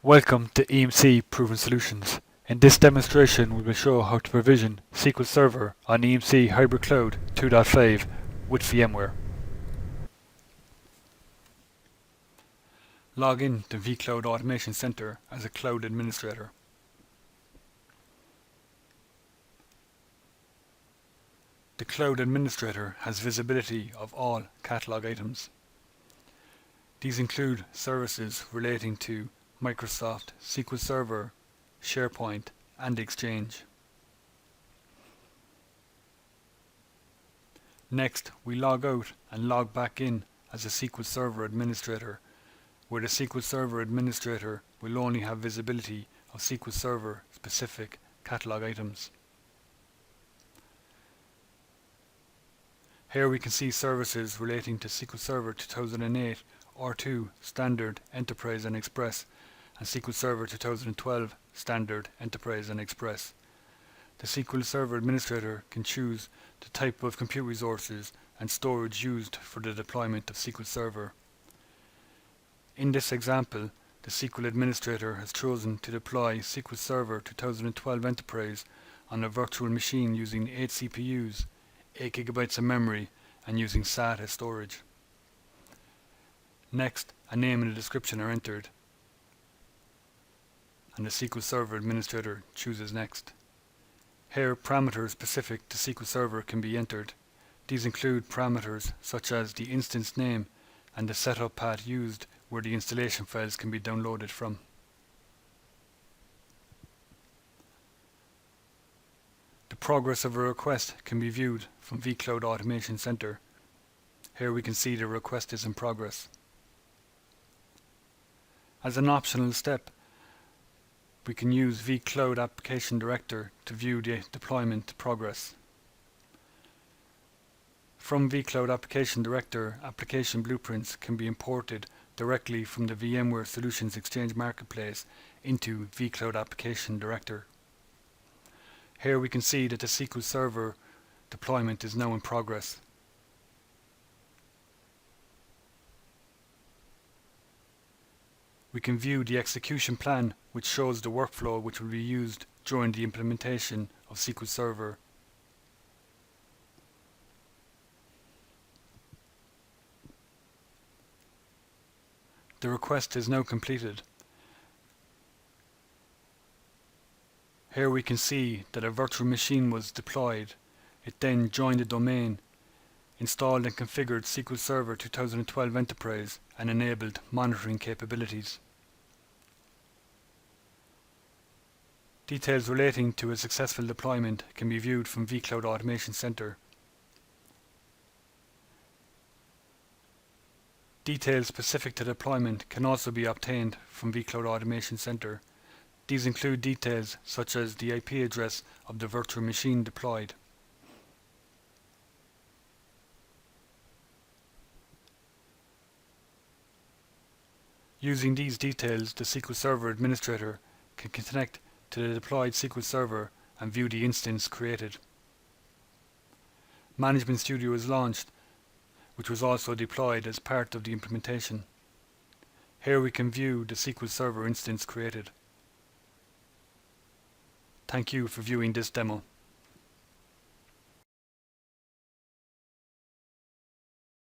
Welcome to EMC Proven Solutions. In this demonstration we will show how to provision SQL Server on EMC Hybrid Cloud 2.5 with VMware. Log in to vCloud Automation Center as a Cloud Administrator. The Cloud Administrator has visibility of all catalog items. These include services relating to Microsoft SQL Server, SharePoint, and Exchange. Next, we log out and log back in as a SQL Server Administrator, where the SQL Server Administrator will only have visibility of SQL Server specific catalog items. Here we can see services relating to SQL Server 2008 R2 Standard, Enterprise and Express, and SQL Server 2012 Standard, Enterprise and Express. The SQL Server Administrator can choose the type of compute resources and storage used for the deployment of SQL Server. In this example, the SQL Administrator has chosen to deploy SQL Server 2012 Enterprise on a virtual machine using 8 CPUs, 8 GB of memory, and using SATA as storage. Next, a name and a description are entered, and the SQL Server Administrator chooses Next. Here, parameters specific to SQL Server can be entered. These include parameters such as the instance name and the setup path used where the installation files can be downloaded from. The progress of a request can be viewed from vCloud Automation Center. Here we can see the request is in progress. As an optional step, we can use vCloud Application Director to view the deployment progress. From vCloud Application Director, application blueprints can be imported directly from the VMware Solutions Exchange Marketplace into vCloud Application Director. Here we can see that the SQL Server deployment is now in progress. We can view the execution plan, which shows the workflow which will be used during the implementation of SQL Server. The request is now completed. Here we can see that a virtual machine was deployed. It then joined the domain, installed and configured SQL Server 2012 Enterprise, and enabled monitoring capabilities. Details relating to a successful deployment can be viewed from vCloud Automation Center. Details specific to deployment can also be obtained from vCloud Automation Center. These include details such as the IP address of the virtual machine deployed. Using these details, the SQL Server Administrator can connect to the deployed SQL Server and view the instance created. Management Studio is launched, which was also deployed as part of the implementation. Here we can view the SQL Server instance created. Thank you for viewing this demo.